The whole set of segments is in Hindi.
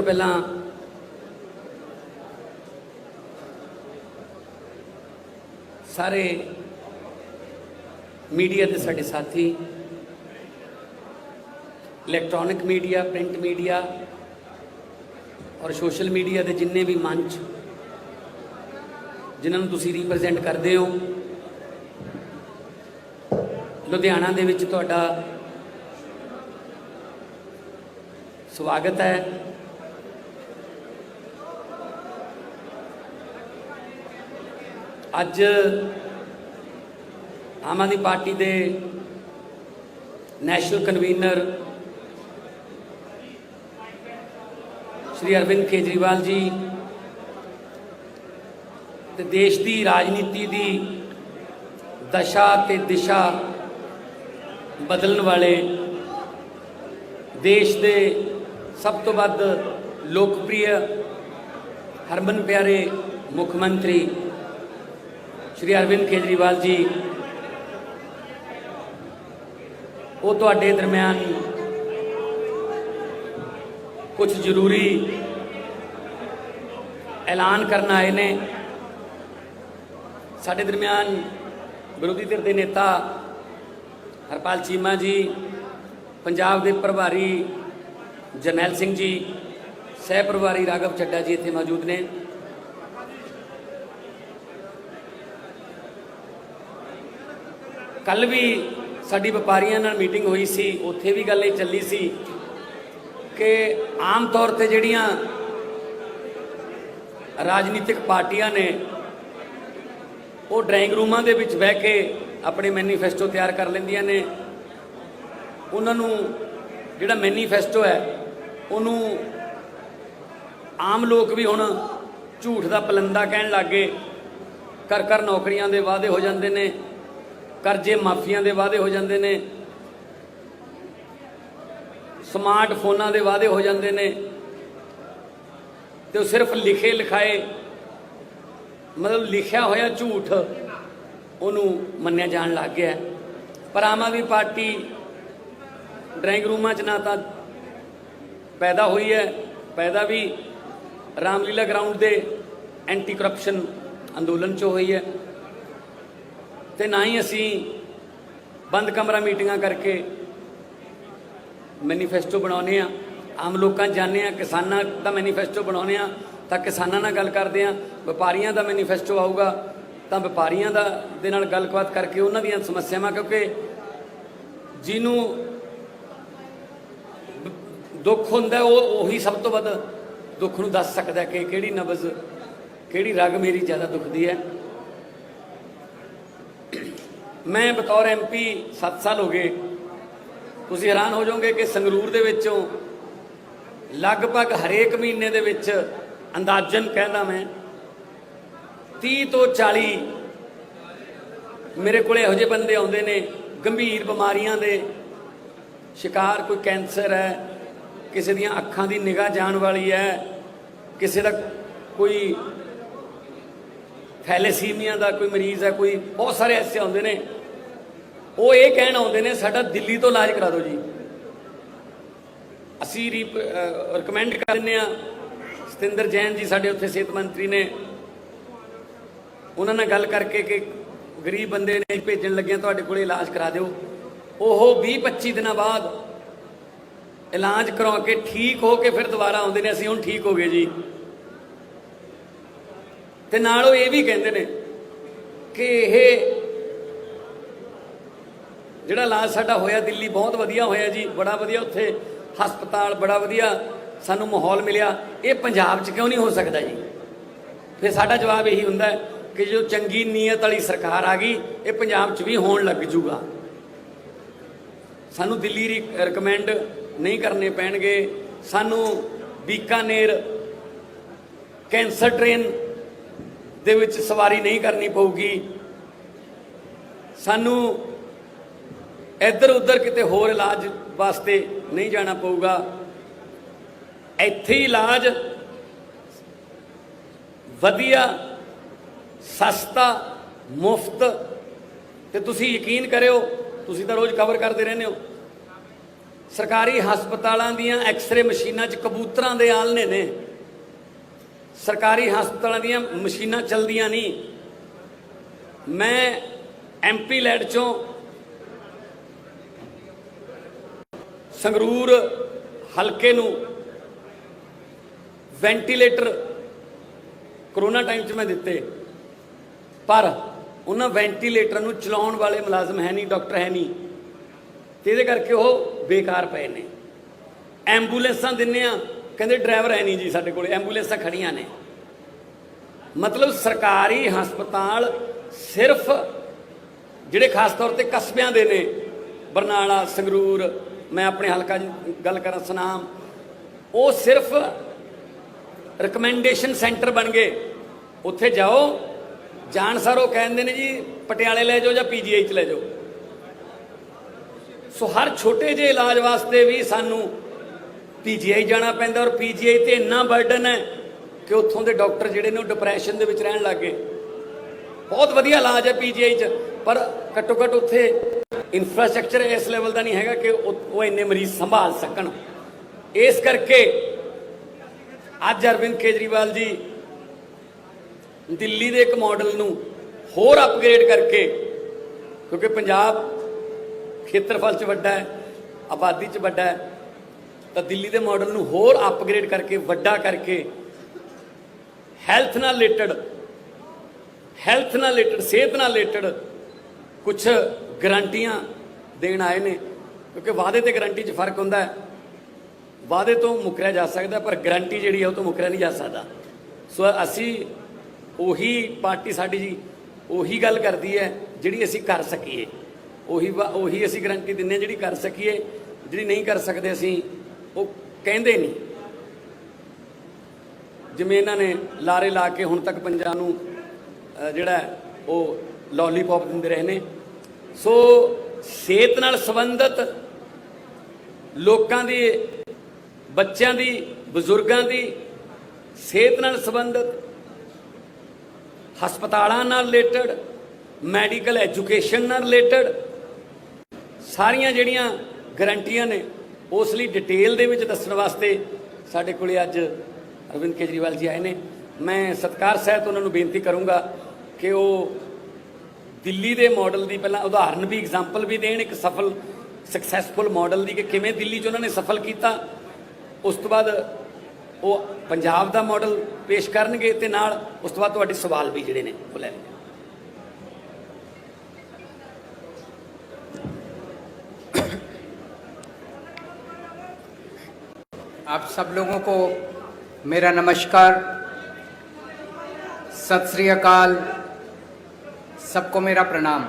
पहला सारे मीडिया के साडे साथी, इलैक्ट्रॉनिक मीडिया, प्रिंट मीडिया और सोशल मीडिया के जिन्ने भी मंच जिन्होंने तुसी रिप्रजेंट करते हो, लुधियाना दे विच तुहाडा स्वागत है। अज आम आदमी पार्टी के नैशनल कन्वीनर श्री अरविंद केजरीवाल जी ते देश की राजनीति की दशा ते दिशा बदलने वाले देश के सब तो वध लोकप्रिय हरमन प्यारे मुख्यमंत्री श्री अरविंद केजरीवाल जी वो तुहाडे दरम्यान कुछ जरूरी ऐलान करना आए ने। साडे दरम्यान विरोधी धिर दे नेता हरपाल चीमा जी, पंजाब के प्रभारी जरनैल सिंह जी, सह प्रभारी राघव चड्डा जी इत्थे मौजूद ने। कल भी साडी व्यापारियों नाल मीटिंग हुई सी, उत्थे भी गल चली सी कि आम तौर पर जिहड़ियां राजनीतिक पार्टियां ने वो ड्राइंग रूमां दे विच बह के अपने मैनीफेस्टो तैयार कर लैंदियां ने। उन्होंने जिहड़ा मैनीफेस्टो है उन्होंने आम लोग भी हुण झूठ का पलंदा कहण लग गए। कर कर नौकरियां दे वादे हो जाते हैं, करजे माफिया के वादे हो जाते हैं, स्मार्ट फोनां के वादे हो जाते हैं, तो सिर्फ लिखे लिखाए मतलब लिखा होया झूठ उन्होंने मन्निया जान लग गया। पर आम आदमी पार्टी ड्राइंग रूमां च ना तो पैदा हुई है, पैदा भी रामलीला ग्राउंड के एंटी करप्शन अंदोलन चो हुई है, तो ना ही असी बंद कमरा मीटिंगां करके मैनीफेस्टो बनाने। आम लोगों जाने, किसानों का मैनीफेस्टो बनाने तो किसानों नाल गल करते हैं, व्यापारियों का मैनीफेस्टो आऊगा तो व्यापारियों दे नाल गलबात करके उन्हां दीयां समस्यावां, क्योंकि जिन्हों दुख हुंदा उही सब तो वध दुख नूं दस सकदा कि किहड़ी नबज किहड़ी रग मेरी ज़्यादा दुखदी है। मैं बतौर MP 7 साल हो गए, तुसीं हैरान हो जाओगे कि संगरूर दे विचों लगभग हरेक महीने दे विच अंदाजन कहना मैं 30 तो 40 मेरे को यहो जे बंदे आउंदे ने गंभीर बीमारियां दे शिकार। कोई कैंसर है, किसी दियां अखां दी निगाह जाण वाली है, किसी का कोई थैलेसीमिया का कोई मरीज़ है, कोई बहुत सारे ऐसे आउंदे ने। वो ये कहण आउंदे ने साडा दिल्ली तो इलाज करा दो जी। असी रिकमेंड कर दिंदे आ। सतिंदर जैन जी साडे उत्थे सेहत मंत्री ने, उन्होंने गल करके कि गरीब बंदे ने भेजन लगे तुहाडे कोल इलाज करा दो। ओहो 20-25 दिन बाद इलाज करवा के ठीक हो के फिर दोबारा आउंदे ने, असीं हुण ठीक हो गए जी। ते नाल ये भी कहते हैं कि यह जिहड़ा इलाज साडा होया दिल्ली बहुत वधिया होया जी, बड़ा वधिया उत्थे हस्पताल बड़ा वधिया सानू माहौल मिलिया, ये पंजाब च क्यों नहीं हो सकता जी। फिर साडा जवाब यही हुंदा है कि जो चंगी नीयत वाली सरकार आ गई ये पंजाब च भी होण लग जूगा। सानू दिल्ली रिकमेंड नहीं करने पैणगे, सानू बीकानेर कैंसर ट्रेन दे विच सवारी नहीं करनी पऊगी, सानू इधर उधर किते होर इलाज वास्ते नहीं जाना पऊगा। इत्थे इलाज वधिया सस्ता मुफ्त, तो तुसी यकीन करो, तुसी तो रोज़ कवर करते रहने हो। ਸਰਕਾਰੀ ਹਸਪਤਾਲਾਂ ਦੀਆਂ ਐਕਸ-ਰੇ ਮਸ਼ੀਨਾਂ 'ਚ ਕਬੂਤਰਾਂ ਦੇ ਆਲਣੇ ਨੇ। ਸਰਕਾਰੀ ਹਸਪਤਾਲਾਂ ਦੀਆਂ ਮਸ਼ੀਨਾਂ ਚੱਲਦੀਆਂ ਨਹੀਂ। ਮੈਂ ਐਮਪੀ ਲੈਡ ਚੋਂ ਸੰਗਰੂਰ ਹਲਕੇ ਨੂੰ ਵੈਂਟੀਲੇਟਰ ਕਰੋਨਾ ਟਾਈਮ 'ਚ ਮੈਂ ਦਿੱਤੇ, ਪਰ ਉਹਨਾਂ ਵੈਂਟੀਲੇਟਰ ਨੂੰ ਚਲਾਉਣ ਵਾਲੇ ਮੁਲਾਜ਼ਮ ਹੈ ਨਹੀਂ, ਡਾਕਟਰ ਹੈ ਨਹੀਂ, ਤੇ ਇਹਦੇ ਕਰਕੇ ਉਹ ਬੇਕਾਰ ਪਏ ਨੇ। ਐਂਬੂਲੈਂਸਾਂ ਦਿੰਨੇ ਆ, ਕਹਿੰਦੇ ਡਰਾਈਵਰ ਹੈ ਨਹੀਂ ਜੀ ਸਾਡੇ ਕੋਲ, ਐਂਬੂਲੈਂਸਾਂ ਖੜੀਆਂ ਨੇ। ਮਤਲਬ ਸਰਕਾਰੀ ਹਸਪਤਾਲ ਸਿਰਫ ਜਿਹੜੇ ਖਾਸ ਤੌਰ ਤੇ ਕਸਬਿਆਂ ਦੇ ਨੇ, ਬਰਨਾਲਾ, ਸੰਗਰੂਰ, ਮੈਂ ਆਪਣੇ ਹਲਕਾ 'ਚ ਗੱਲ ਕਰਾਂ ਸੁਨਾਮ, ਉਹ ਸਿਰਫ ਰਿਕਮੈਂਡੇਸ਼ਨ ਸੈਂਟਰ ਬਣ ਗਏ। ਉੱਥੇ ਜਾਓ, ਜਾਣ ਸਾਰ ਉਹ ਕਹਿੰਦੇ ਨੇ ਜੀ ਪਟਿਆਲੇ ਲੈ ਜਾਓ ਜਾਂ ਪੀਜੀਆਈ 'ਚ ਲੈ ਜਾਓ। ਸੋ ਹਰ ਛੋਟੇ ਜਿਹੇ ਇਲਾਜ ਵਾਸਤੇ ਵੀ ਸਾਨੂੰ ਪੀਜੀਆਈ ਜਾਣਾ ਪੈਂਦਾ, ਔਰ ਪੀਜੀਆਈ ਤੇ ਇੰਨਾ ਬਰਡਨ ਹੈ ਕਿ ਉੱਥੋਂ ਦੇ ਡਾਕਟਰ ਜਿਹੜੇ ਨੇ ਉਹ ਡਿਪਰੈਸ਼ਨ ਦੇ ਵਿੱਚ ਰਹਿਣ ਲੱਗ ਗਏ। ਬਹੁਤ ਵਧੀਆ ਇਲਾਜ ਹੈ ਪੀਜੀਆਈ 'ਚ, ਪਰ ਘੱਟੋ ਘੱਟ ਉੱਥੇ ਇਨਫਰਾਸਟ੍ਰਕਚਰ ਇਸ ਲੈਵਲ ਦਾ ਨਹੀਂ ਹੈਗਾ ਕਿ ਉਹ ਇੰਨੇ ਮਰੀਜ਼ ਸੰਭਾਲ ਸਕਣ। ਇਸ ਕਰਕੇ ਅੱਜ ਅਰਵਿੰਦ ਕੇਜਰੀਵਾਲ ਜੀ ਦਿੱਲੀ ਦੇ ਇੱਕ ਮਾਡਲ ਨੂੰ ਹੋਰ ਅਪਗ੍ਰੇਡ ਕਰਕੇ, ਕਿਉਂਕਿ ਪੰਜਾਬ ਖੇਤਰਫਲ 'ਚ ਵੱਡਾ ਹੈ, ਆਬਾਦੀ 'ਚ ਵੱਡਾ ਹੈ, ਤਾਂ ਦਿੱਲੀ ਦੇ ਮਾਡਲ ਨੂੰ ਹੋਰ ਅਪਗ੍ਰੇਡ ਕਰਕੇ, ਵੱਡਾ ਕਰਕੇ, ਹੈਲਥ ਨਾਲ ਰਿਲੇਟਡ, ਸਿਹਤ ਨਾਲ ਰਿਲੇਟਡ ਕੁਝ ਗਰੰਟੀਆਂ ਦੇਣ ਆਏ ਨੇ। ਕਿਉਂਕਿ ਵਾਅਦੇ ਤੇ ਗਰੰਟੀ 'ਚ ਫਰਕ ਹੁੰਦਾ ਹੈ। ਵਾਅਦੇ ਤੋਂ ਮੁੱਕਰਿਆ ਜਾ ਸਕਦਾ, ਪਰ ਗਰੰਟੀ ਜਿਹੜੀ ਹੈ ਉਹ ਤੋਂ ਮੁੱਕਰਿਆ ਨਹੀਂ ਜਾ ਸਕਦਾ। ਸੋ ਅਸੀਂ ਉਹੀ ਪਾਰਟੀ ਸਾਡੀ ਜੀ ਉਹੀ ਗੱਲ ਕਰਦੀ ਹੈ ਜਿਹੜੀ ਅਸੀਂ ਕਰ ਸਕੀਏ, ਉਹੀ ਅਸੀਂ ਗਰੰਟੀ ਦਿੰਦੇ ਜਿਹੜੀ ਕਰ ਸਕੀਏ। ਜਿਹੜੀ ਨਹੀਂ ਕਰ ਸਕਦੇ ਅਸੀਂ ਉਹ ਕਹਿੰਦੇ ਨਹੀਂ। ਜਿਵੇਂ ਇਹਨਾਂ ਨੇ ਲਾਰੇ ਲਾ ਕੇ ਹੁਣ ਤੱਕ ਪੰਜਾਬ ਨੂੰ ਜਿਹੜਾ ਉਹ ਲੋਲੀਪੌਪ ਦਿੰਦੇ ਰਹੇ ਨੇ। ਸੋ ਸਿਹਤ ਨਾਲ ਸੰਬੰਧਿਤ ਲੋਕਾਂ ਦੀ, ਬੱਚਿਆਂ ਦੀ, ਬਜ਼ੁਰਗਾਂ ਦੀ ਸਿਹਤ ਨਾਲ ਸੰਬੰਧਿਤ, ਹਸਪਤਾਲਾਂ ਨਾਲ ਰਿਲੇਟਡ, ਮੈਡੀਕਲ ਐਜੂਕੇਸ਼ਨ ਨਾਲ ਰਿਲੇਟਡ ਸਾਰੀਆਂ ਜਿਹੜੀਆਂ ਗਰੰਟੀਆਂ ਨੇ, ਉਸ ਲਈ ਡਿਟੇਲ ਦੇ ਵਿੱਚ ਦੱਸਣ ਵਾਸਤੇ ਸਾਡੇ ਕੋਲੇ ਅੱਜ ਅਰਵਿੰਦ ਕੇਜਰੀਵਾਲ ਜੀ ਆਏ ਨੇ। ਮੈਂ ਸਤਿਕਾਰ ਸਹਿਤ ਉਹਨਾਂ ਨੂੰ ਬੇਨਤੀ ਕਰੂੰਗਾ ਕਿ ਉਹ ਦਿੱਲੀ ਦੇ ਮਾਡਲ ਦੀ ਪਹਿਲਾਂ ਉਦਾਹਰਨ ਵੀ, ਐਗਜ਼ਾਮਪਲ ਵੀ ਦੇਣ, ਇੱਕ ਸਫਲ ਸਕਸੈਸਫੁਲ ਮਾਡਲ ਦੀ ਕਿ ਕਿਵੇਂ ਦਿੱਲੀ 'ਚ ਉਹਨਾਂ ਨੇ ਸਫਲ ਕੀਤਾ। ਉਸ ਤੋਂ ਬਾਅਦ ਉਹ ਪੰਜਾਬ ਦਾ ਮਾਡਲ ਪੇਸ਼ ਕਰਨਗੇ ਤੇ ਨਾਲ ਉਸ ਤੋਂ ਬਾਅਦ ਤੁਹਾਡੇ ਸਵਾਲ ਵੀ ਜਿਹੜੇ ਨੇ ਉਹ ਲੈ ਲੈਣਗੇ। आप सब लोगों को मेरा नमस्कार, सत श्री अकाल, सबको मेरा प्रणाम।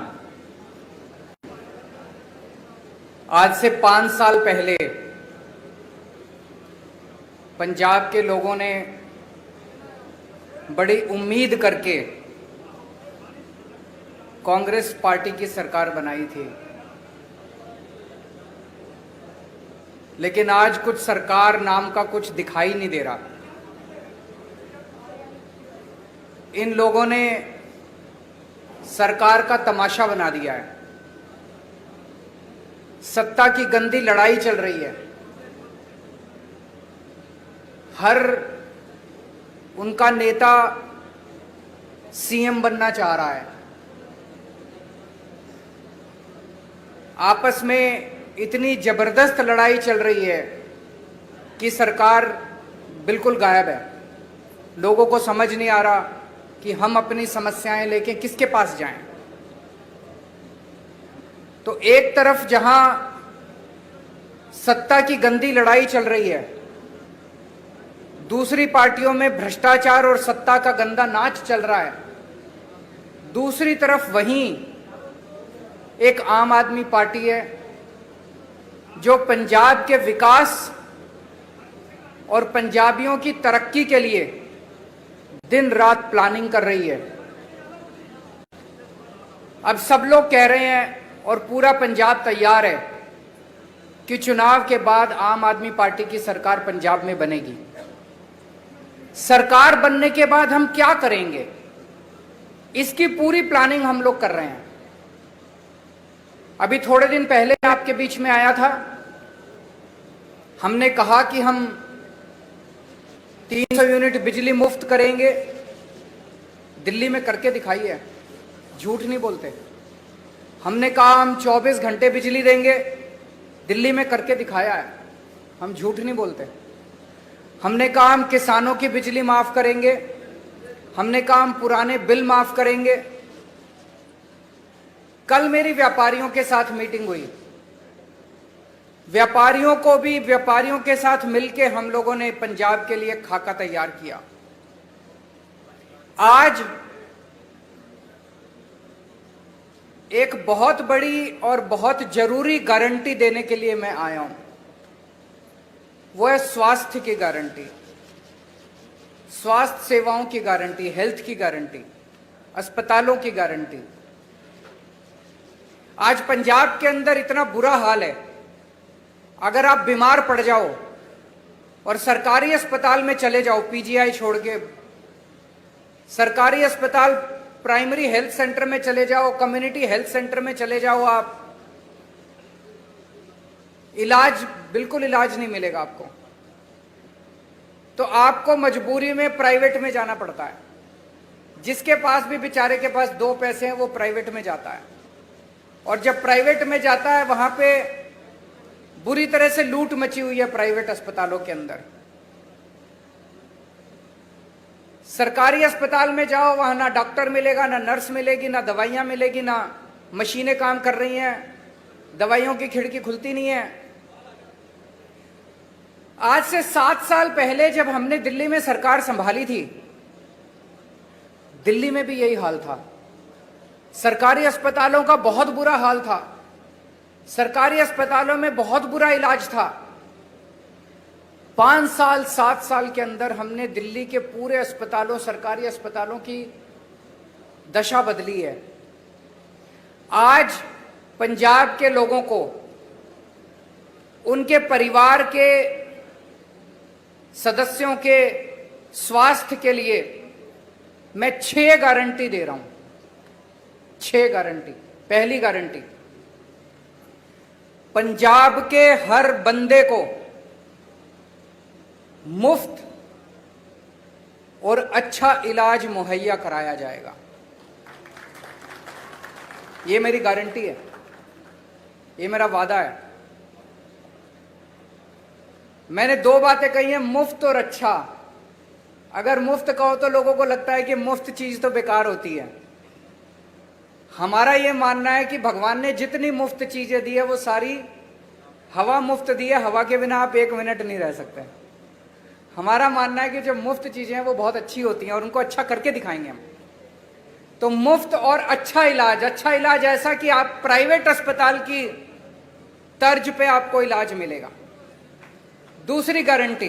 आज से 5 साल पहले पंजाब के लोगों ने बड़ी उम्मीद करके कांग्रेस पार्टी की सरकार बनाई थी, लेकिन आज कुछ सरकार नाम का कुछ दिखाई नहीं दे रहा। इन लोगों ने सरकार का तमाशा बना दिया है। सत्ता की गंदी लड़ाई चल रही है। हर उनका नेता सीएम बनना चाह रहा है। आपस में इतनी जबरदस्त लड़ाई चल रही है कि सरकार बिल्कुल गायब है। लोगों को समझ नहीं आ रहा कि हम अपनी समस्याएं लेके किसके पास जाएं। तो एक तरफ जहां सत्ता की गंदी लड़ाई चल रही है, दूसरी पार्टियों में भ्रष्टाचार और सत्ता का गंदा नाच चल रहा है। दूसरी तरफ वहीं एक आम आदमी पार्टी है जो पंजाब के विकास और पंजाबियों की तरक्की के लिए दिन रात प्लानिंग कर रही है। अब सब लोग कह रहे हैं और पूरा पंजाब तैयार है कि चुनाव के बाद आम आदमी पार्टी की सरकार पंजाब में बनेगी। सरकार बनने के बाद हम क्या करेंगे, इसकी पूरी प्लानिंग हम लोग कर रहे हैं। अभी थोड़े दिन पहले आपके बीच में आया था हमने कहा कि हम 300 यूनिट बिजली मुफ्त करेंगे। दिल्ली में करके दिखाई है, झूठ नहीं बोलते। हमने कहा हम 24 घंटे बिजली देंगे, दिल्ली में करके दिखाया है, हम झूठ नहीं बोलते। हमने कहा हम किसानों की बिजली माफ करेंगे, हमने कहा हम पुराने बिल माफ करेंगे। कल मेरी व्यापारियों के साथ मीटिंग हुई, व्यापारियों के साथ मिलकर हम लोगों ने पंजाब के लिए खाका तैयार किया। आज एक बहुत बड़ी और बहुत जरूरी गारंटी देने के लिए मैं आया हूं, वो है स्वास्थ्य की गारंटी, स्वास्थ्य सेवाओं की गारंटी, हेल्थ की गारंटी, अस्पतालों की गारंटी। आज पंजाब के अंदर इतना बुरा हाल है, अगर आप बीमार पड़ जाओ और सरकारी अस्पताल में चले जाओ, पीजीआई छोड़ के सरकारी अस्पताल, प्राइमरी हेल्थ सेंटर में चले जाओ, कम्युनिटी हेल्थ सेंटर में चले जाओ, आप बिल्कुल इलाज नहीं मिलेगा आपको। तो आपको मजबूरी में प्राइवेट में जाना पड़ता है। जिसके पास भी बेचारे के पास 2 पैसे हैं वो प्राइवेट में जाता है, और जब प्राइवेट में जाता है वहां पे बुरी तरह से लूट मची हुई है प्राइवेट अस्पतालों के अंदर। सरकारी अस्पताल में जाओ, वहां ना डॉक्टर मिलेगा, ना नर्स मिलेगी, ना दवाइयां मिलेगी, ना मशीनें काम कर रही हैं, दवाइयों की खिड़की खुलती नहीं है। आज से 7 साल पहले जब हमने दिल्ली में सरकार संभाली थी, दिल्ली में भी यही हाल था। सरकारी अस्पतालों का बहुत बुरा हाल था, सरकारी अस्पतालों में बहुत बुरा इलाज था। 5 साल 7 साल के अंदर हमने दिल्ली के पूरे अस्पतालों, सरकारी अस्पतालों की दशा बदली है। आज पंजाब के लोगों को, उनके परिवार के सदस्यों के स्वास्थ्य के लिए मैं 6 गारंटी दे रहा हूं, 6 गारंटी। पहली गारंटी, पंजाब के हर बंदे को मुफ्त और अच्छा इलाज मुहैया कराया जाएगा। ये मेरी गारंटी है, ये मेरा वादा है। मैंने 2 बातें कही हैं, मुफ्त और अच्छा। अगर मुफ्त कहो तो लोगों को लगता है कि मुफ्त चीज तो बेकार होती है। हमारा यह मानना है कि भगवान ने जितनी मुफ्त चीजें दी है वो सारी हवा मुफ्त दी है, हवा के बिना आप 1 मिनट नहीं रह सकते। हमारा मानना है कि जो मुफ्त चीजें हैं वो बहुत अच्छी होती हैं और उनको अच्छा करके दिखाएंगे हम। तो मुफ्त और अच्छा इलाज ऐसा कि आप प्राइवेट अस्पताल की तर्ज पे आपको इलाज मिलेगा। दूसरी गारंटी,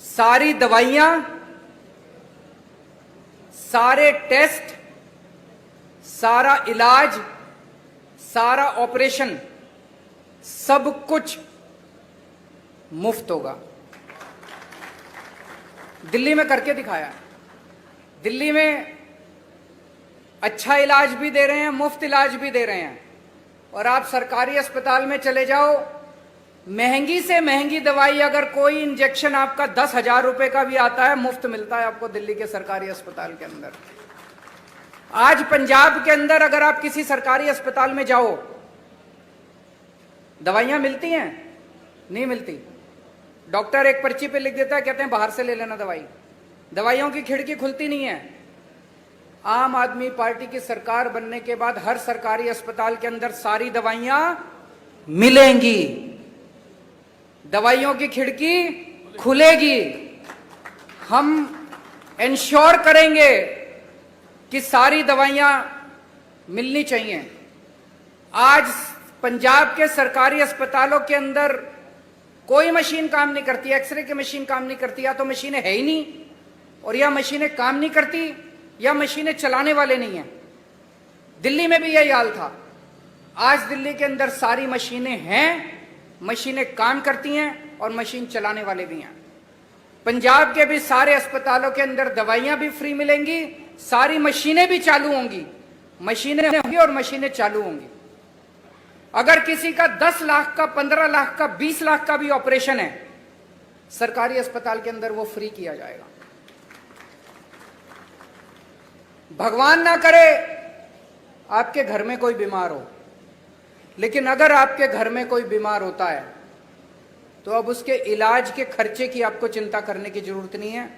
सारी दवाइयां, सारे टेस्ट, सारा इलाज, सारा ऑपरेशन, सब कुछ मुफ्त होगा। दिल्ली में करके दिखाया। दिल्ली में अच्छा इलाज भी दे रहे हैं, मुफ्त इलाज भी दे रहे हैं। और आप सरकारी अस्पताल में चले जाओ, महंगी से महंगी दवाई, अगर कोई इंजेक्शन आपका 10,000 रुपए का भी आता है, मुफ्त मिलता है आपको दिल्ली के सरकारी अस्पताल के अंदर। आज पंजाब के अंदर अगर आप किसी सरकारी अस्पताल में जाओ, दवाइयां मिलती हैं? नहीं मिलती। डॉक्टर एक पर्ची पे लिख देता है, कहते हैं बाहर से ले लेना दवाई। दवाइयों की खिड़की खुलती नहीं है। आम आदमी पार्टी की सरकार बनने के बाद हर सरकारी अस्पताल के अंदर सारी दवाइयां मिलेंगी, दवाइयों की खिड़की खुलेगी। हम इंश्योर करेंगे कि सारी दवाइयां मिलनी चाहिए। आज पंजाब के सरकारी अस्पतालों के अंदर कोई मशीन काम नहीं करती, एक्सरे की मशीन काम नहीं करती, या तो मशीनें है ही नहीं, और या मशीनें काम नहीं करती, या मशीनें चलाने वाले नहीं हैं। दिल्ली में भी यही हाल था। आज दिल्ली के अंदर सारी मशीनें हैं, मशीनें काम करती हैं और मशीन चलाने वाले भी हैं। पंजाब के भी सारे अस्पतालों के अंदर दवाइयां भी फ्री मिलेंगी, सारी मशीनें भी चालू होंगी, मशीनें होंगी और मशीनें चालू होंगी। अगर किसी का 10 लाख का, 15 लाख का, 20 लाख का भी ऑपरेशन है, सरकारी अस्पताल के अंदर वो फ्री किया जाएगा। भगवान ना करे आपके घर में कोई बीमार हो, लेकिन अगर आपके घर में कोई बीमार होता है तो अब उसके इलाज के खर्चे की आपको चिंता करने की जरूरत नहीं है।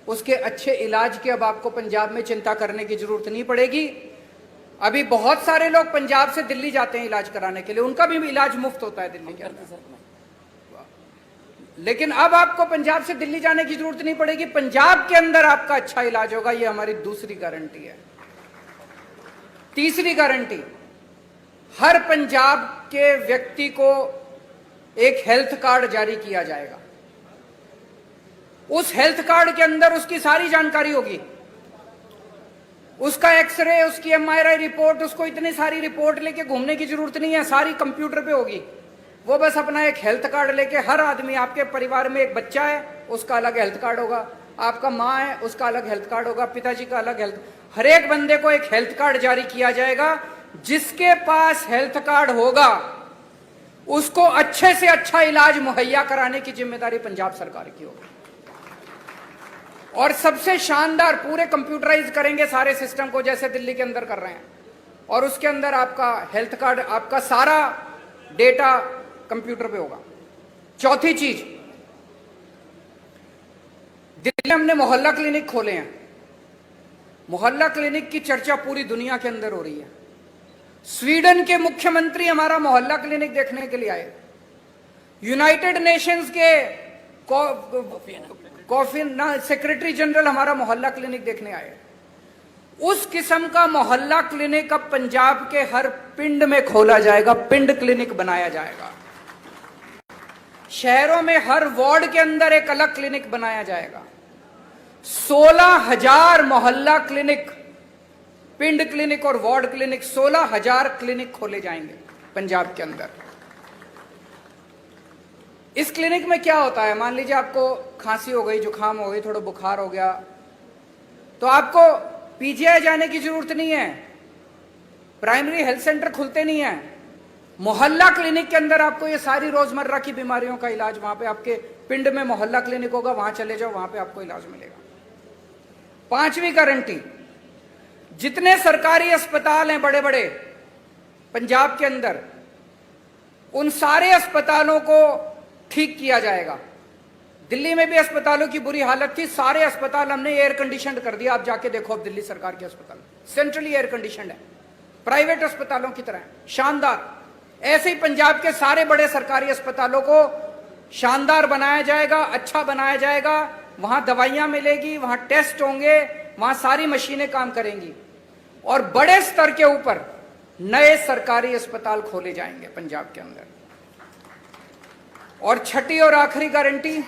उसके अच्छे इलाज की अब आपको पंजाब में चिंता करने की जरूरत नहीं पड़ेगी। अभी बहुत सारे लोग पंजाब से दिल्ली जाते हैं इलाज कराने के लिए, उनका भी इलाज मुफ्त होता है दिल्ली के अंदर। लेकिन अब आपको पंजाब से दिल्ली जाने की जरूरत नहीं पड़ेगी, पंजाब के अंदर आपका अच्छा इलाज होगा। यह हमारी दूसरी गारंटी है। तीसरी गारंटी, हर पंजाब के व्यक्ति को एक हेल्थ कार्ड जारी किया जाएगा। उस हेल्थ कार्ड के अंदर उसकी सारी जानकारी होगी, उसका एक्सरे, उसकी एमआरआई रिपोर्ट, उसको इतनी सारी रिपोर्ट लेके घूमने की जरूरत नहीं है, सारी कंप्यूटर पे होगी। वो बस अपना एक हेल्थ कार्ड लेके, हर आदमी, आपके परिवार में एक बच्चा है उसका अलग हेल्थ कार्ड होगा, आपका माँ है उसका अलग हेल्थ कार्ड होगा, पिताजी का अलग हेल्थ, हर एक बंदे को एक हेल्थ कार्ड जारी किया जाएगा। जिसके पास हेल्थ कार्ड होगा उसको अच्छे से अच्छा इलाज मुहैया कराने की जिम्मेदारी पंजाब सरकार की होगी। और सबसे शानदार, पूरे कंप्यूटराइज करेंगे सारे सिस्टम को जैसे दिल्ली के अंदर कर रहे हैं, और उसके अंदर आपका हेल्थ कार्ड, आपका सारा डेटा कंप्यूटर पे होगा। चौथी चीज, दिल्ली में हमने मोहल्ला क्लिनिक खोले हैं। मोहल्ला क्लिनिक की चर्चा पूरी दुनिया के अंदर हो रही है। स्वीडन के मुख्यमंत्री हमारा मोहल्ला क्लिनिक देखने के लिए आए, यूनाइटेड नेशंस के सेक्रेटरी जनरल हमारा मोहल्ला क्लिनिक देखने आए। उस किस्म का मोहल्ला क्लिनिक अब पंजाब के हर पिंड में खोला जाएगा, पिंड क्लिनिक बनाया जाएगा। शहरों में हर वार्ड के अंदर एक अलग क्लिनिक बनाया जाएगा। 16,000 मोहल्ला क्लिनिक, पिंड क्लिनिक और वार्ड क्लिनिक, 16,000 क्लिनिक खोले जाएंगे पंजाब के अंदर। इस क्लिनिक में क्या होता है, मान लीजिए आपको खांसी हो गई, जुकाम हो गई, थोड़ा बुखार हो गया, तो आपको पीजीआई जाने की जरूरत नहीं है, प्राइमरी हेल्थ सेंटर खुलते नहीं है। मोहल्ला क्लिनिक के अंदर आपको ये सारी रोजमर्रा की बीमारियों का इलाज, वहां पे आपके पिंड में मोहल्ला क्लिनिक होगा, वहां चले जाओ, वहां पे आपको इलाज मिलेगा। पांचवी गारंटी, जितने सरकारी अस्पताल हैं बड़े बड़े पंजाब के अंदर, उन सारे अस्पतालों को ठीक किया जाएगा। दिल्ली में भी अस्पतालों की बुरी हालत थी, सारे अस्पताल हमने एयर कंडीशन कर दिया। आप जाके देखो, अब दिल्ली सरकार के अस्पताल सेंट्रली एयर कंडीशन है, प्राइवेट अस्पतालों की तरह शानदार। ऐसे ही पंजाब के सारे बड़े सरकारी अस्पतालों को शानदार बनाया जाएगा, अच्छा बनाया जाएगा। वहां दवाइयां मिलेगी, वहां टेस्ट होंगे, वहां सारी मशीनें काम करेंगी, और बड़े स्तर के ऊपर नए सरकारी अस्पताल खोले जाएंगे पंजाब के अंदर। और छठी और आखिरी गारंटी,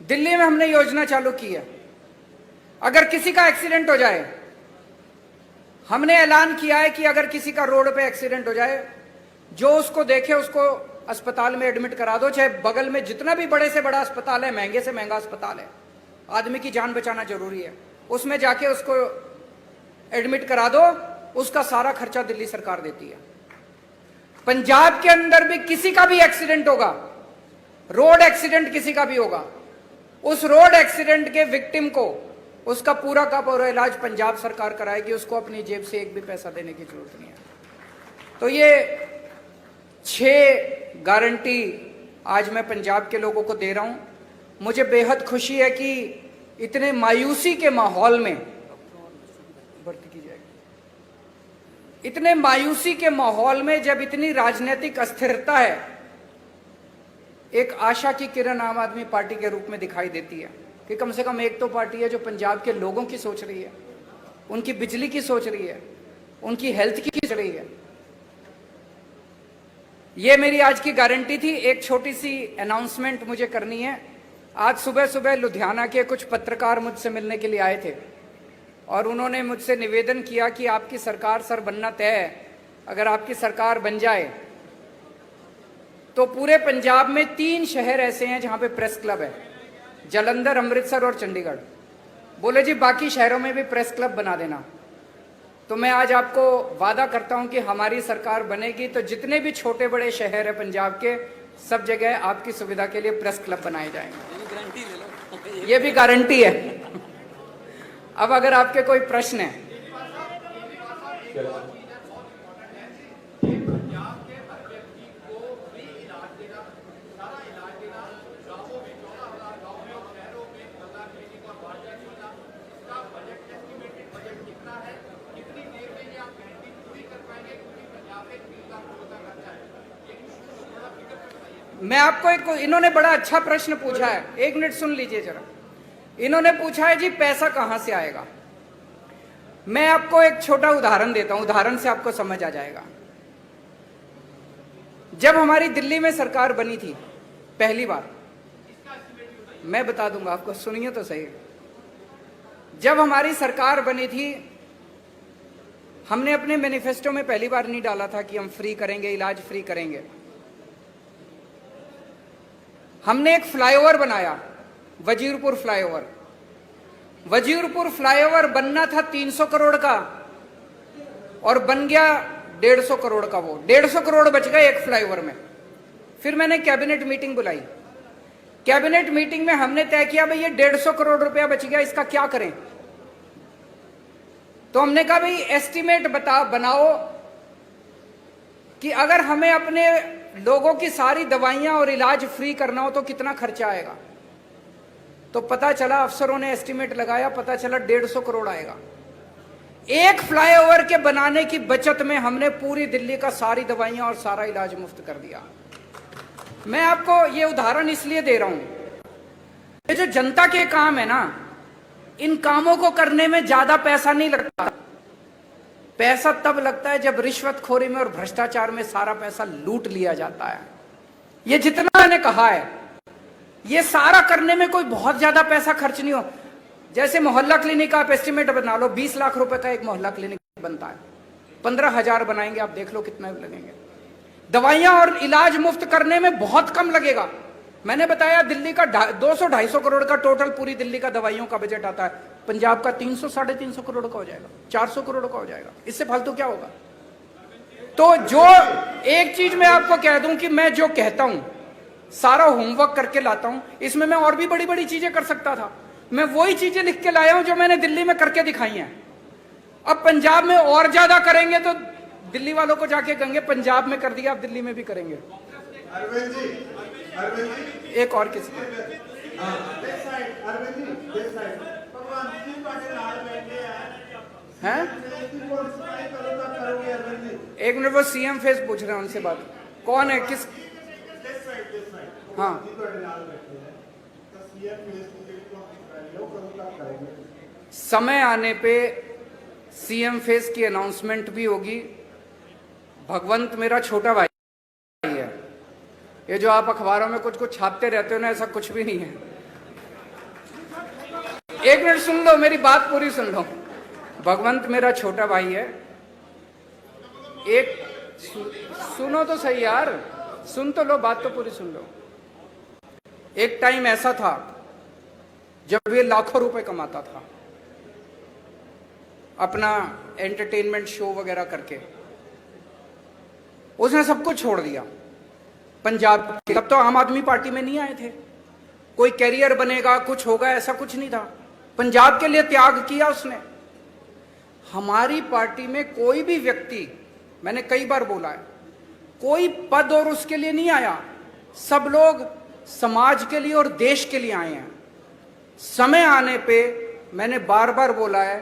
दिल्ली में हमने योजना चालू की है, अगर किसी का एक्सीडेंट हो जाए, हमने ऐलान किया है कि अगर किसी का रोड पे एक्सीडेंट हो जाए, जो उसको देखे उसको अस्पताल में एडमिट करा दो, चाहे बगल में जितना भी बड़े से बड़ा अस्पताल है, महंगे से महंगा अस्पताल है, आदमी की जान बचाना जरूरी है, उसमें जाके उसको एडमिट करा दो, उसका सारा खर्चा दिल्ली सरकार देती है। पंजाब के अंदर भी किसी का भी एक्सीडेंट होगा, रोड एक्सीडेंट किसी का भी होगा, उस रोड एक्सीडेंट के विक्टिम को उसका पूरा का पूरा इलाज पंजाब सरकार कराएगी, उसको अपनी जेब से एक भी पैसा देने की जरूरत नहीं है। तो ये 6 गारंटी आज मैं पंजाब के लोगों को दे रहा हूं। मुझे बेहद खुशी है कि इतने मायूसी के माहौल में, भर्ती की जाएगी, इतने मायूसी के माहौल में जब इतनी राजनीतिक अस्थिरता है, एक आशा की किरण आम आदमी पार्टी के रूप में दिखाई देती है कि कम से कम एक तो पार्टी है जो पंजाब के लोगों की सोच रही है, उनकी बिजली की सोच रही है, उनकी हेल्थ की सोच रही है। ये मेरी आज की गारंटी थी। एक छोटी सी अनाउंसमेंट मुझे करनी है। आज सुबह सुबह लुधियाना के कुछ पत्रकार मुझसे मिलने के लिए आए थे और उन्होंने मुझसे निवेदन किया कि आपकी सरकार सर बनना तय है, अगर आपकी सरकार बन जाए तो पूरे पंजाब में 3 शहर ऐसे हैं जहां पे प्रेस क्लब है, जालंधर, अमृतसर और चंडीगढ़। बोले जी बाकी शहरों में भी प्रेस क्लब बना देना। तो मैं आज आपको वादा करता हूं कि हमारी सरकार बनेगी तो जितने भी छोटे बड़े शहर है पंजाब के, सब जगह आपकी सुविधा के लिए प्रेस क्लब बनाए जाएंगे। गारंटी ले लो, ये भी गारंटी है। अब अगर आपके कोई प्रश्न है। मैं आपको इन्होंने बड़ा अच्छा प्रश्न पूछा है, 1 मिनट सुन लीजिए जरा। इन्होंने पूछा है जी पैसा कहां से आएगा। मैं आपको एक छोटा उदाहरण देता हूं, उदाहरण से आपको समझ आ जाएगा। जब हमारी दिल्ली में सरकार बनी थी पहली बार, मैं बता दूंगा आपको, सुनिए तो सही। जब हमारी सरकार बनी थी, हमने अपने मैनिफेस्टो में पहली बार नहीं डाला था कि हम फ्री करेंगे, इलाज फ्री करेंगे। हमने एक फ्लाईओवर बनाया, वजीरपुर फ्लाईओवर। वजीरपुर फ्लाईओवर बनना था 300 करोड़ का और बन गया 150 करोड़ का। वो 150 करोड़ बच गए एक फ्लाईओवर में। फिर मैंने कैबिनेट मीटिंग बुलाई। कैबिनेट मीटिंग में हमने तय किया भाई ये 150 करोड़ रुपया बच गया, इसका क्या करें। तो हमने कहा भाई एस्टीमेट बनाओ कि अगर हमें अपने लोगों की सारी दवाइयां और इलाज फ्री करना हो तो कितना खर्चा आएगा। तो पता चला, अफसरों ने एस्टीमेट लगाया, पता चला 150 करोड़ आएगा। एक फ्लाईओवर के बनाने की बचत में हमने पूरी दिल्ली का सारी दवाइयां और सारा इलाज मुफ्त कर दिया। मैं आपको ये उदाहरण इसलिए दे रहा हूं, ये जो जनता के काम है ना, इन कामों को करने में ज्यादा पैसा नहीं लगता। पैसा तब लगता है जब रिश्वतखोरी में और भ्रष्टाचार में सारा पैसा लूट लिया जाता है। ये जितना मैंने कहा है, ये सारा करने में कोई बहुत ज्यादा पैसा खर्च नहीं हो। जैसे मोहल्ला क्लिनिक आप एस्टिमेट बना लो, 20 लाख रुपए का एक मोहल्ला क्लिनिक बनता है, 15,000 बनाएंगे, आप देख लो कितना लगेंगे। दवाइयां और इलाज मुफ्त करने में बहुत कम लगेगा। मैंने बताया दिल्ली का 200-250 करोड़ का टोटल पूरी दिल्ली का दवाइयों का बजट आता है, पंजाब का 300-350 करोड़ का हो जाएगा, 400 करोड़ का हो जाएगा। इससे फालतू क्या होगा। तो जो एक चीज मैं आपको कह दूं कि मैं जो कहता हूं सारा होमवर्क करके लाता हूं, इसमें मैं और भी बड़ी बड़ी चीजें कर सकता था। मैं वही चीजें लिख के लाया हूं जो मैंने दिल्ली में करके दिखाई हैं। अब पंजाब में और ज्यादा करेंगे तो दिल्ली वालों को जाके कहेंगे पंजाब में कर दिया, आप दिल्ली में भी करेंगे। अरविंद जी, एक और किसी हैं? एक मिनट, वो सीएम फेस पूछ रहे हैं, उनसे बात। कौन है, किस? हाँ, समय आने पे सीएम फेस की अनाउंसमेंट भी होगी। भगवंत मेरा छोटा भाई है। ये जो आप अखबारों में कुछ कुछ छापते रहते हो ना, ऐसा कुछ भी नहीं है। एक मिनट सुन लो, मेरी बात पूरी सुन लो। भगवंत मेरा छोटा भाई है। एक सुनो तो सही यार, सुन तो लो, बात तो पूरी सुन लो। एक टाइम ऐसा था जब ये लाखों रुपए कमाता था अपना एंटरटेनमेंट शो वगैरह करके। उसने सब कुछ छोड़ दिया पंजाब के। तब तो आम आदमी पार्टी में नहीं आए थे। कोई कैरियर बनेगा, कुछ होगा, ऐसा कुछ नहीं था। पंजाब के लिए त्याग किया उसने। हमारी पार्टी में कोई भी व्यक्ति, मैंने कई बार बोला है, कोई पद और उसके लिए नहीं आया। सब लोग समाज के लिए और देश के लिए आए हैं। समय आने पे मैंने बार बार बोला है,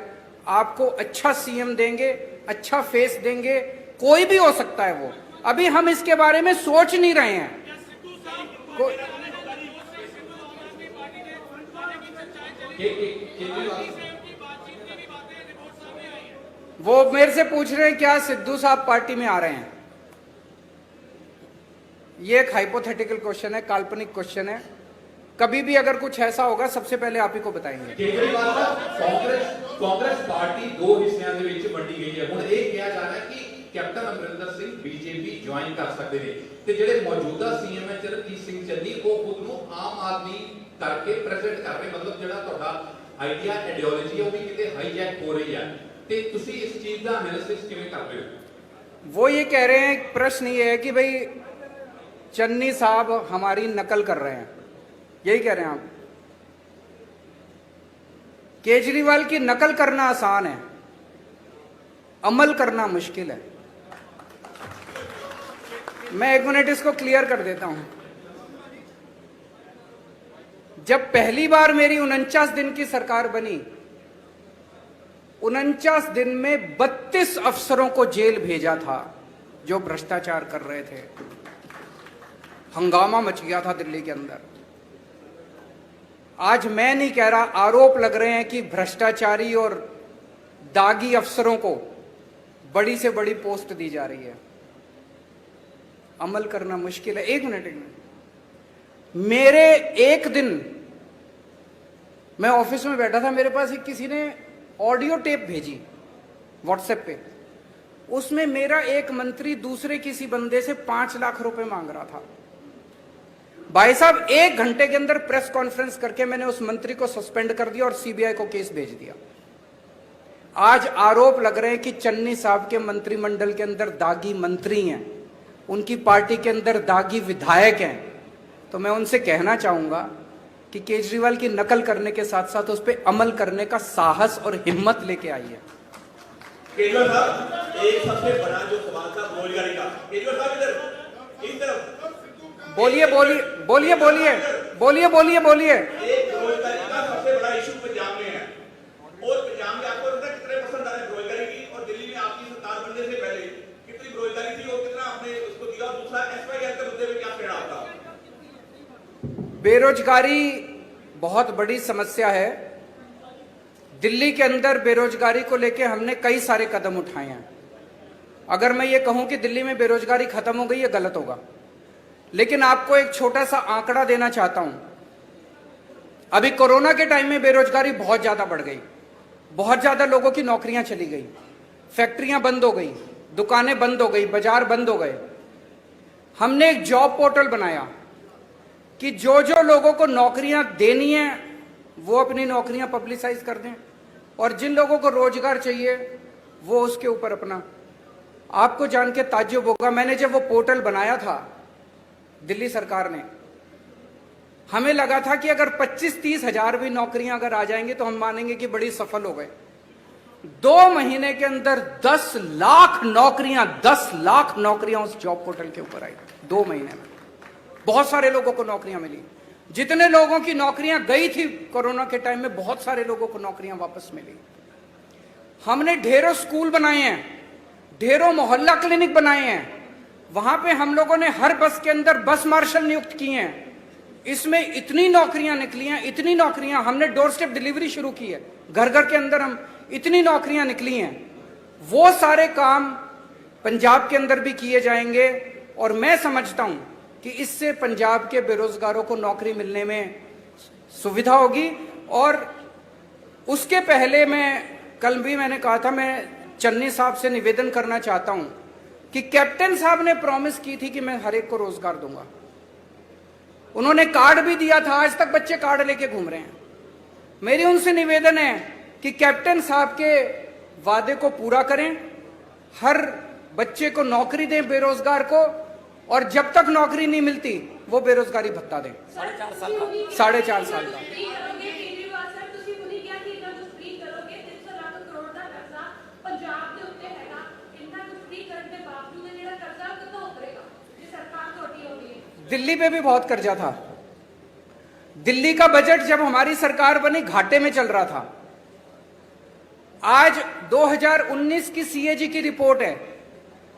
आपको अच्छा सीएम देंगे, अच्छा फेस देंगे, कोई भी हो सकता है वो। अभी हम इसके बारे में सोच नहीं रहे हैं। वो मेरे से पूछ रहे हैं क्या सिद्धू साहब पार्टी में आ रहे हैं। ये एक हाइपोथेटिकल क्वेश्चन है, काल्पनिक क्वेश्चन है। कभी भी अगर कुछ ऐसा होगा सबसे पहले आप ही को बताएंगे। केजरीवाल साहब, कांग्रेस पार्टी दो हिस्सों ਦੇ ਵਿੱਚ ਵੰਡੀ ਗਈ ਹੈ। ਹੁਣ ਇਹ ਕਿਹਾ ਜਾ ਰਿਹਾ ਹੈ ਕਿ captain Amarinder Singh BJP join ਕਰ ਸਕਦੇ ਨੇ ਤੇ ਜਿਹੜੇ ਮੌਜੂਦਾ ਸੀਐਮ ਹੈ ਚਰਨਜੀਤ ਸਿੰਘ ਚੰਨੀ ਉਹ ਖੁਦ ਨੂੰ ਆਮ ਆਦਮੀ ਕਰਕੇ ਪ੍ਰੈਜ਼ੈਂਟ ਕਰ ਰਹੇ। ਮਤਲਬ ਜਿਹੜਾ ਤੁਹਾਡਾ ਆਈਡੀਆ ਆਈਡੀਓਲੋਜੀ ਹੈ ਉਹ ਵੀ ਕਿਤੇ ਹਾਈਜੈਕ ਹੋ ਰਹੀ ਹੈ। ਤੇ ਤੁਸੀਂ ਇਸ ਚੀਜ਼ ਦਾ ਐਨਾਲਿਸਿਸ ਕਿਵੇਂ ਕਰਦੇ ਹੋ? वो ये कह रहे हैं, प्रश्न ये है कि भाई चन्नी साहब हमारी नकल कर रहे हैं, यही कह रहे हैं आप? केजरीवाल की नकल करना आसान है, अमल करना मुश्किल है। मैं 1 मिनट इसको क्लियर कर देता हूं। जब पहली बार मेरी 49 दिन की सरकार बनी, 49 दिन में 32 अफसरों को जेल भेजा था जो भ्रष्टाचार कर रहे थे। हंगामा मच गया था दिल्ली के अंदर। आज मैं नहीं कह रहा, आरोप लग रहे हैं कि भ्रष्टाचारी और दागी अफसरों को बड़ी से बड़ी पोस्ट दी जा रही है। अमल करना मुश्किल है। एक मिनट। मेरे एक दिन मैं ऑफिस में बैठा था, मेरे पास किसी ने ऑडियो टेप भेजी व्हाट्सएप पे। उसमें मेरा एक मंत्री दूसरे किसी बंदे से 5 लाख रुपए मांग रहा था। भाई साहब, 1 घंटे के अंदर प्रेस कॉन्फ्रेंस करके मैंने उस मंत्री को सस्पेंड कर दिया और सीबीआई को केस भेज दिया। आज आरोप लग रहे हैं कि चन्नी साहब के मंत्रिमंडल के अंदर दागी मंत्री हैं, उनकी पार्टी के अंदर दागी विधायक हैं। तो मैं उनसे कहना चाहूंगा कि केजरीवाल की नकल करने के साथ साथ उस पर अमल करने का साहस और हिम्मत लेके आइए। केजरीवाल साहब, एक सबसे बड़ा जो सवाल था रोजगारी का, केजरीवाल साहब इस तरफ बोलिए बोलिए बोलिए बोलिए बोलिए बोलिए बोलिए। एक रोजगारी का सबसे बड़ा इशू पंजाब में है, और पंजाब में आपको पता कितने परसेंट आ रहे हैं रोजगारी की, और दिल्ली में आपकी सरकार बनने से पहले कितनी रोजगारी थी और कितना आपने उसको दिया? दूसरा एसवाईएल के मुद्दे में क्या कहना आपका? बेरोजगारी बहुत बड़ी समस्या है। दिल्ली के अंदर बेरोजगारी को लेकर हमने कई सारे कदम उठाए हैं। अगर मैं ये कहूं कि दिल्ली में बेरोजगारी खत्म हो गई, ये गलत होगा। लेकिन आपको एक छोटा सा आंकड़ा देना चाहता हूं। अभी कोरोना के टाइम में बेरोजगारी बहुत ज्यादा बढ़ गई, बहुत ज्यादा लोगों की नौकरियां चली गई, फैक्ट्रियां बंद हो गई, दुकानें बंद हो गई, बाजार बंद हो गए। हमने एक जॉब पोर्टल बनाया कि जो जो लोगों को नौकरियां देनी है वो अपनी नौकरियां पब्लिसाइज कर दें, और जिन लोगों को रोजगार चाहिए वो उसके ऊपर अपना। आपको जान के ताज्जुब होगा, मैंने जब वो पोर्टल बनाया था दिल्ली सरकार ने, हमें लगा था कि अगर 25-30 हजार भी नौकरियां अगर आ जाएंगी तो हम मानेंगे कि बड़ी सफल हो गए। 2 महीने के अंदर 10 लाख नौकरियां उस जॉब पोर्टल के ऊपर आई। 2 महीने में बहुत सारे लोगों को नौकरियां मिली। जितने लोगों की नौकरियां गई थी कोरोना के टाइम में, बहुत सारे लोगों को नौकरियां वापस मिली। हमने ढेरों स्कूल बनाए हैं, ढेरों मोहल्ला क्लिनिक बनाए हैं। वहां पे हम लोगों ने हर बस के अंदर बस मार्शल नियुक्त किए हैं। इसमें इतनी नौकरियां निकली हैं, इतनी नौकरियां। हमने डोर स्टेप डिलीवरी शुरू की है, घर घर के अंदर हम इतनी नौकरियां निकली हैं। वो सारे काम पंजाब के अंदर भी किए जाएंगे, और मैं समझता हूं कि इससे पंजाब के बेरोजगारों को नौकरी मिलने में सुविधा होगी। और उसके पहले कल भी मैंने कहा था, मैं चन्नी साहब से निवेदन करना चाहता हूं कि कैप्टन साहब ने प्रॉमिस की थी कि मैं हर एक को रोजगार दूंगा। उन्होंने कार्ड भी दिया था, आज तक बच्चे कार्ड लेके घूम रहे हैं। मेरी उनसे निवेदन है कि कैप्टन साहब के वादे को पूरा करें, हर बच्चे को नौकरी दें बेरोजगार को, और जब तक नौकरी नहीं मिलती वो बेरोजगारी भत्ता दें। 4.5 साल का। दिल्ली पे भी बहुत कर्जा था। दिल्ली का बजट जब हमारी सरकार बनी घाटे में चल रहा था। आज 2019 की सीएजी की रिपोर्ट है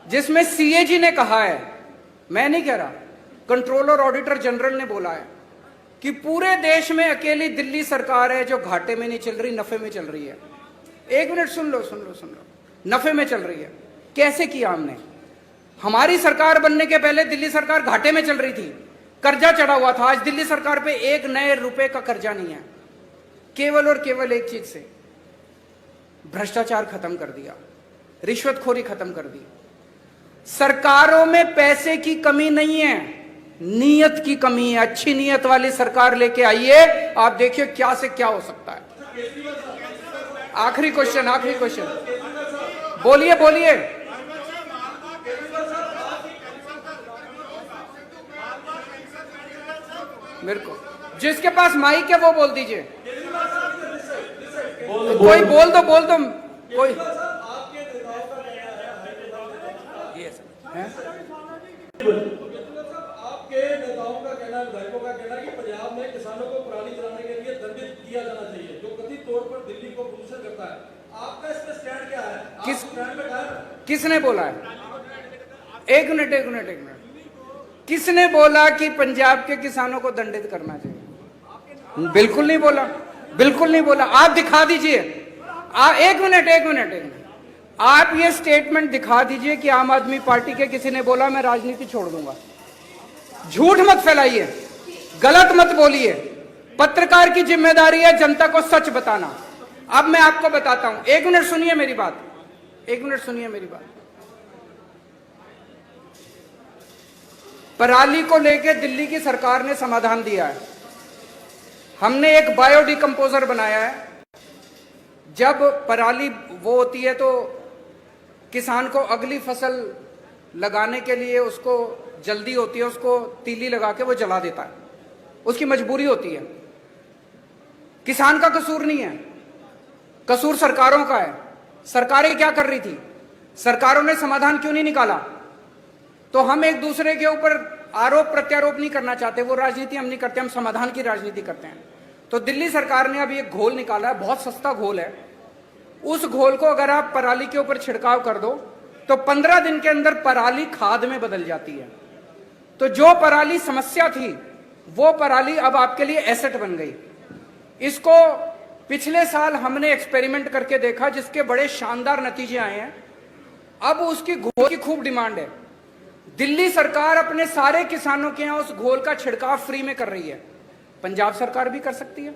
जिसमें सीएजी ने कहा है, मैं नहीं कह रहा, कंट्रोलर ऑडिटर जनरल ने बोला है कि पूरे देश में अकेली दिल्ली सरकार है जो घाटे में नहीं चल रही, नफे में चल रही है। 1 मिनट सुन लो, नफे में चल रही है। कैसे किया हमने? हमारी सरकार बनने के पहले दिल्ली सरकार घाटे में चल रही थी, कर्जा चढ़ा हुआ था। आज दिल्ली सरकार पे 1 नए रुपए का कर्जा नहीं है। केवल और केवल एक चीज से, भ्रष्टाचार खत्म कर दिया, रिश्वतखोरी खत्म कर दी। सरकारों में पैसे की कमी नहीं है, नीयत की कमी है। अच्छी नीयत वाली सरकार लेके आइए, आप देखिए क्या से क्या हो सकता है। आखिरी क्वेश्चन बोलिए बोलिए। मेरे को जिसके पास माइक है वो बोल दीजिए। कोई बोल दो कोई है? आपके नेताओं का कहना है, विधायकों का कहना है कि पंजाब में किसानों को पराली जलाने के लिए दंडित किया जाना चाहिए, जो कथित तौर पर दिल्ली को प्रदूषण करता है। आपका इस पर स्टैंड क्या है? किस स्टैंड पे कायम है? किसने बोला है? एक मिनट। किसने बोला कि पंजाब के किसानों को दंडित करना चाहिए? बिल्कुल नहीं बोला। आप दिखा दीजिए। एक मिनट। आप ये स्टेटमेंट दिखा दीजिए कि आम आदमी पार्टी के किसी ने बोला मैं राजनीति छोड़ दूंगा। झूठ मत फैलाइए, गलत मत बोलिए। पत्रकार की जिम्मेदारी है जनता को सच बताना। अब मैं आपको बताता हूं, एक मिनट सुनिए मेरी बात। पराली को लेकर दिल्ली की सरकार ने समाधान दिया है। हमने एक बायोडिकम्पोजर बनाया है। जब पराली वो होती है तो किसान को अगली फसल लगाने के लिए उसको जल्दी होती है, उसको तीली लगा के वो जला देता है, उसकी मजबूरी होती है। किसान का कसूर नहीं है, कसूर सरकारों का है। सरकारें क्या कर रही थी? सरकारों ने समाधान क्यों नहीं निकाला? तो हम एक दूसरे के ऊपर आरोप प्रत्यारोप नहीं करना चाहते, वो राजनीति हम नहीं करते, हम समाधान की राजनीति करते हैं। तो दिल्ली सरकार ने अभी एक घोल निकाला है, बहुत सस्ता घोल है। उस घोल को अगर आप पराली के ऊपर छिड़काव कर दो तो 15 दिन के अंदर पराली खाद में बदल जाती है। तो जो पराली समस्या थी वो पराली अब आपके लिए एसेट बन गई। इसको पिछले साल हमने एक्सपेरिमेंट करके देखा, जिसके बड़े शानदार नतीजे आए हैं। अब उसकी घोल की खूब डिमांड है। दिल्ली सरकार अपने सारे किसानों के यहां उस घोल का छिड़काव फ्री में कर रही है। पंजाब सरकार भी कर सकती है।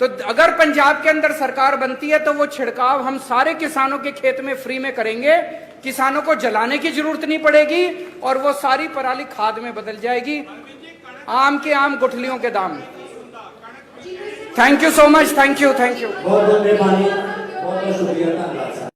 तो अगर पंजाब के अंदर सरकार बनती है तो वो छिड़काव हम सारे किसानों के खेत में फ्री में करेंगे। किसानों को जलाने की जरूरत नहीं पड़ेगी और वो सारी पराली खाद में बदल जाएगी। आम के आम गुठलियों के दाम। Thank you so much. Thank you. बहुत बहुत मेहरबानी, बहुत बहुत शुक्रिया, धन्यवाद।